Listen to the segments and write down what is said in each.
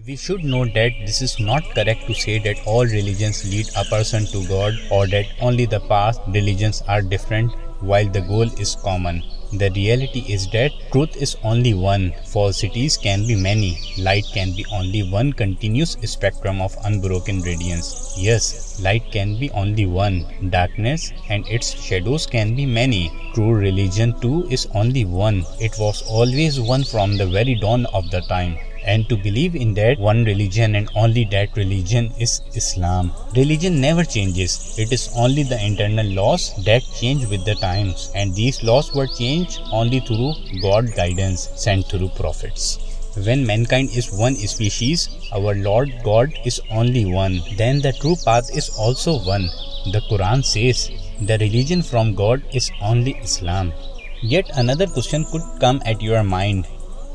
We should note that this is not correct to say that all religions lead a person to God or that only the past religions are different while the goal is common. The reality is that truth is only one, falsities can be many, light can be only one continuous spectrum of unbroken radiance. Yes, light can be only one, darkness and its shadows can be many. True religion too is only one, it was always one from the very dawn of the time. And to believe in that one religion and only that religion is Islam. Religion never changes. It is only the internal laws that change with the times. And these laws were changed only through God's guidance sent through prophets. When mankind is one species, our Lord God is only one. Then the true path is also one. The Quran says, the religion from God is only Islam. Yet another question could come at your mind.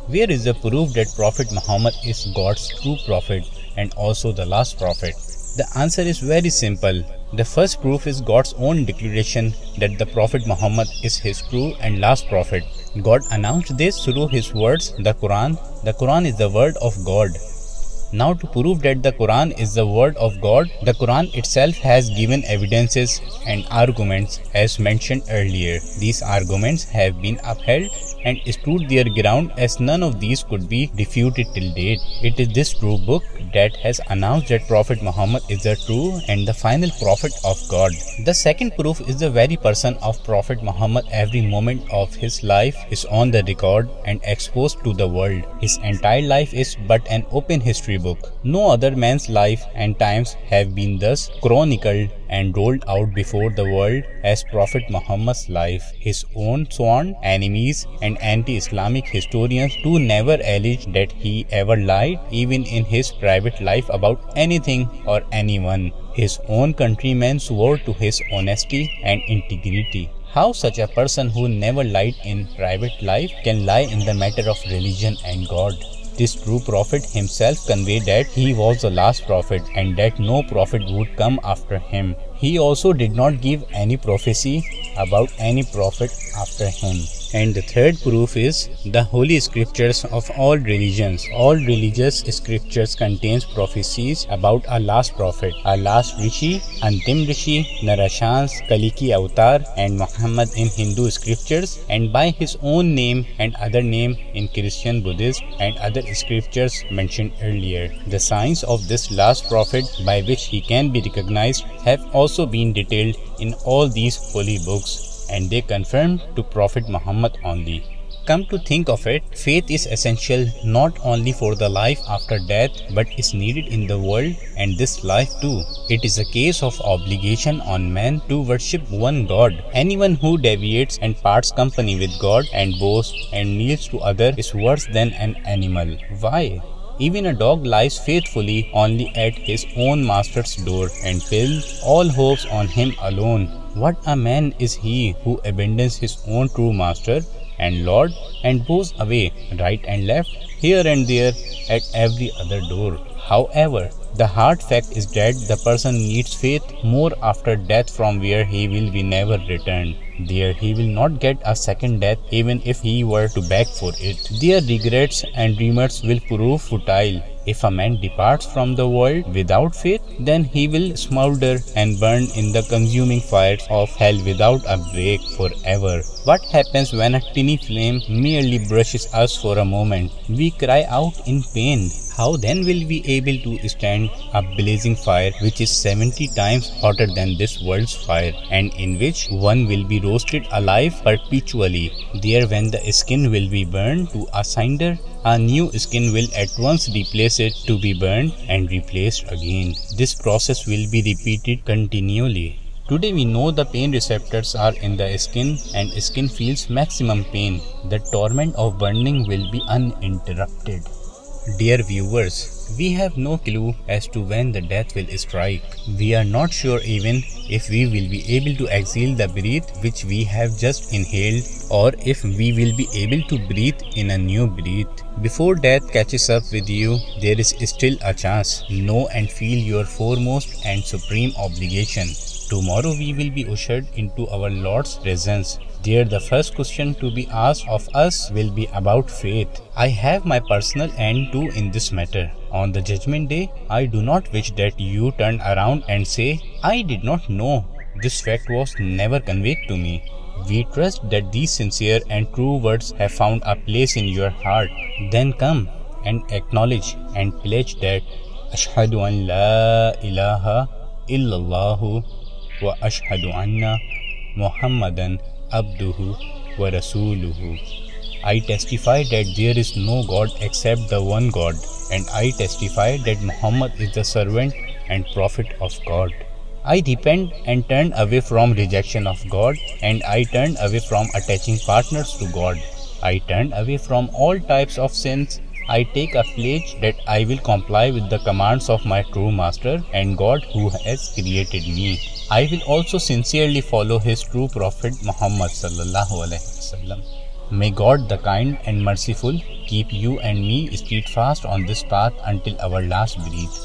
Where is the proof that Prophet Muhammad is God's true prophet and also the last prophet? The answer is very simple. The first proof is God's own declaration that the Prophet Muhammad is his true and last prophet. God announced this through his words, the Quran. The Quran is the word of God. Now to prove that the Quran is the word of God, the Quran itself has given evidences and arguments as mentioned earlier. These arguments have been upheld and stood their ground as none of these could be refuted till date. It is this true book that has announced that Prophet Muhammad is the true and the final prophet of God. The second proof is the very person of Prophet Muhammad. Every moment of his life is on the record and exposed to the world. His entire life is but an open history book. No other man's life and times have been thus chronicled and rolled out before the world as Prophet Muhammad's life. His own sworn enemies and anti-Islamic historians too never alleged that he ever lied even in his private life about anything or anyone. His own countrymen swore to his honesty and integrity. How such a person who never lied in private life can lie in the matter of religion and God? This true prophet himself conveyed that he was the last prophet and that no prophet would come after him. He also did not give any prophecy about any prophet after him. And the third proof is the holy scriptures of all religions. All religious scriptures contains prophecies about a last prophet, a last Rishi, Antim Rishi, Narashans, Kaliki Avatar and Muhammad in Hindu scriptures and by his own name and other name in Christian, Buddhist and other scriptures mentioned earlier. The signs of this last prophet by which he can be recognized have also been detailed in all these holy books and they confirm to Prophet Muhammad only. Come to think of it, faith is essential not only for the life after death but is needed in the world and this life too. It is a case of obligation on man to worship one God. Anyone who deviates and parts company with God and boasts and kneels to other is worse than an animal. Why? Even a dog lies faithfully only at his own master's door and builds all hopes on him alone. What a man is he who abandons his own true master and Lord and goes away right and left, here and there, at every other door. However, the hard fact is that the person needs faith more after death from where he will be never returned. There he will not get a second death even if he were to beg for it. Their regrets and remorse will prove futile. If a man departs from the world without faith, then he will smolder and burn in the consuming fires of hell without a break forever. What happens when a tiny flame merely brushes us for a moment? We cry out in pain. How then will we able to stand a blazing fire which is 70 times hotter than this world's fire and in which one will be roasted alive perpetually? There when the skin will be burned to a cinder, a new skin will at once replace it to be burned and replaced again. This process will be repeated continually. Today we know the pain receptors are in the skin and skin feels maximum pain. The torment of burning will be uninterrupted. Dear viewers, we have no clue as to when the death will strike. We are not sure even if we will be able to exhale the breath which we have just inhaled or if we will be able to breathe in a new breath. Before death catches up with you, there is still a chance. Know and feel your foremost and supreme obligation. Tomorrow we will be ushered into our Lord's presence. There, the first question to be asked of us will be about faith. I have my personal end too in this matter. On the judgment day, I do not wish that you turn around and say, I did not know. This fact was never conveyed to me. We trust that these sincere and true words have found a place in your heart. Then come and acknowledge and pledge that Ashhadu an la ilaha illallahu wa ashhadu anna Muhammadan abduhu wa rasuluhu. I testify that there is no God except the one God, and I testify that Muhammad is the servant and prophet of God. I repent and turn away from rejection of God, and I turn away from attaching partners to God. I turn away from all types of sins. I take a pledge that I will comply with the commands of my true master and God who has created me. I will also sincerely follow his true prophet Muhammad sallallahu alaihi wasallam. May God the kind and merciful keep you and me steadfast on this path until our last breath.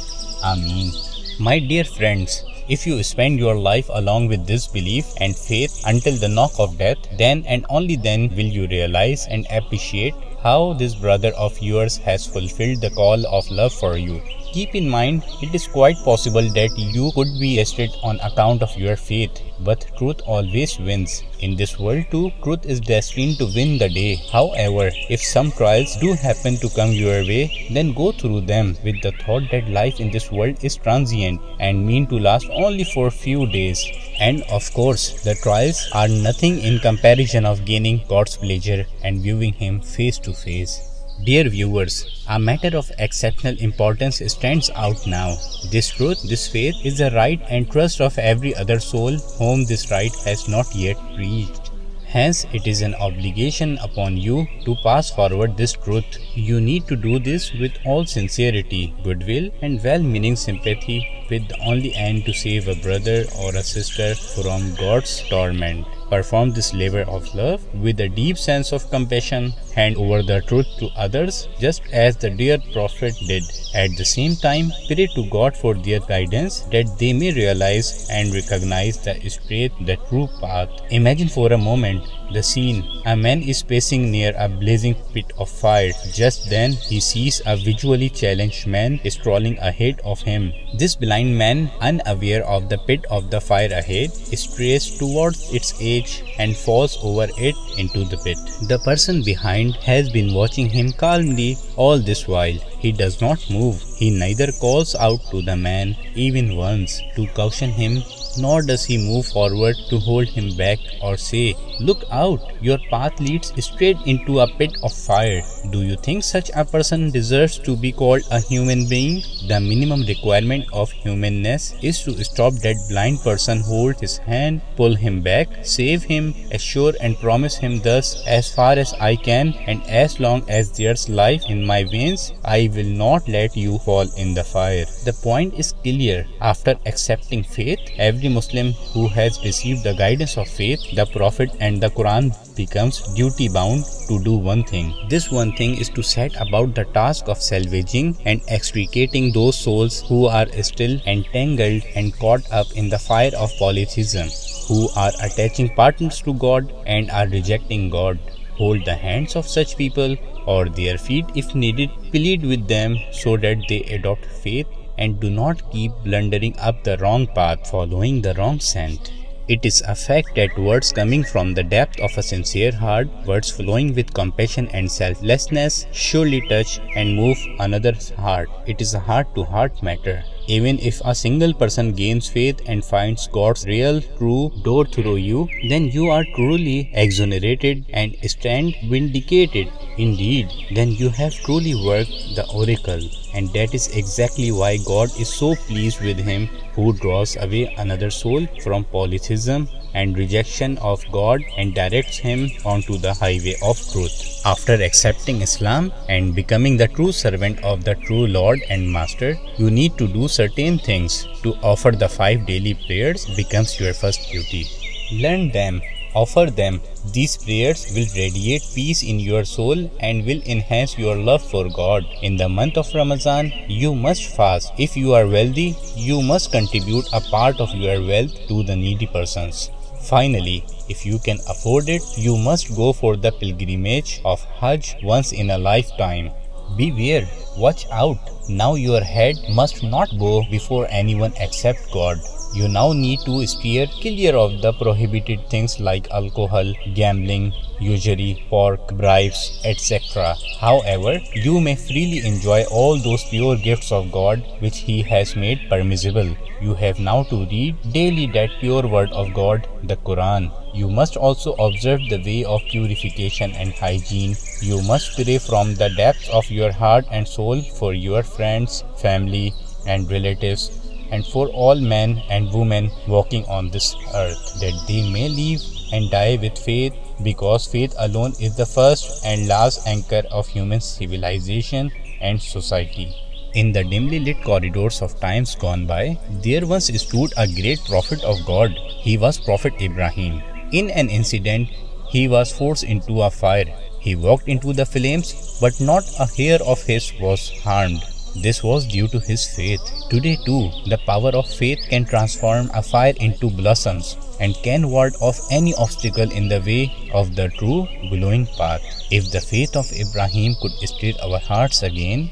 Ameen. My dear friends, if you spend your life along with this belief and faith until the knock of death, then and only then will you realize and appreciate how this brother of yours has fulfilled the call of love for you. Keep in mind, it is quite possible that you could be arrested on account of your faith, but truth always wins. In this world too, truth is destined to win the day. However, if some trials do happen to come your way, then go through them with the thought that life in this world is transient and meant to last only for a few days. And of course, the trials are nothing in comparison of gaining God's pleasure and viewing Him face to face. Dear viewers, a matter of exceptional importance stands out now. This truth, this faith, is the right and trust of every other soul whom this right has not yet reached. Hence, it is an obligation upon you to pass forward this truth. You need to do this with all sincerity, goodwill, and well-meaning sympathy, with the only end to save a brother or a sister from God's torment. Perform this labor of love with a deep sense of compassion. Hand over the truth to others just as the dear Prophet did. At the same time, pray to God for their guidance that they may realize and recognize the straight, the true path. Imagine for a moment the scene. A man is pacing near a blazing pit of fire. Just then, he sees a visually challenged man strolling ahead of him. This blind man, unaware of the pit of the fire ahead, strays towards its edge and falls over it into the pit. The person behind has been watching him calmly all this while. He does not move. He neither calls out to the man even once to caution him, nor does he move forward to hold him back or say, "Look out, your path leads straight into a pit of fire." Do you think such a person deserves to be called a human being? The minimum requirement of humanness is to stop that blind person, hold his hand, pull him back, save him, assure and promise him thus, as far as I can and as long as there's life in my veins, I will not let you fall in the fire. The point is clear. After accepting faith, every Muslim who has received the guidance of faith, the Prophet and the Quran becomes duty bound to do one thing. This one thing is to set about the task of salvaging and extricating those souls who are still entangled and caught up in the fire of polytheism, who are attaching partners to God and are rejecting God. Hold the hands of such people or their feet if needed, plead with them so that they adopt faith and do not keep blundering up the wrong path, following the wrong scent. It is a fact that words coming from the depth of a sincere heart, words flowing with compassion and selflessness, surely touch and move another's heart. It is a heart-to-heart matter. Even if a single person gains faith and finds God's real, true door through you, then you are truly exonerated and stand vindicated. Indeed, then you have truly worked the oracle. And that is exactly why God is so pleased with him who draws away another soul from polytheism and rejection of God and directs him onto the highway of truth. After accepting Islam and becoming the true servant of the true Lord and Master, you need to do certain things. To offer the 5 daily prayers becomes your first duty. Learn them. Offer them. These prayers will radiate peace in your soul and will enhance your love for God. In the month of Ramadan, you must fast. If you are wealthy, you must contribute a part of your wealth to the needy persons. Finally, if you can afford it, you must go for the pilgrimage of Hajj once in a lifetime. Beware, watch out. Now your head must not go before anyone except God. You now need to steer clear of the prohibited things like alcohol, gambling, usury, pork, bribes, etc. However, you may freely enjoy all those pure gifts of God which He has made permissible. You have now to read daily that pure word of God, the Quran. You must also observe the way of purification and hygiene. You must pray from the depths of your heart and soul for your friends, family, and relatives, and for all men and women walking on this earth, that they may live and die with faith, because faith alone is the first and last anchor of human civilization and society. In the dimly lit corridors of times gone by, there once stood a great prophet of God. He was Prophet Ibrahim. In an incident, he was forced into a fire. He walked into the flames, but not a hair of his was harmed. This was due to his faith. Today too, the power of faith can transform a fire into blossoms and can ward off any obstacle in the way of the true glowing path. If the faith of Ibrahim could stir our hearts again,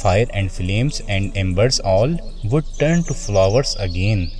fire and flames and embers all would turn to flowers again.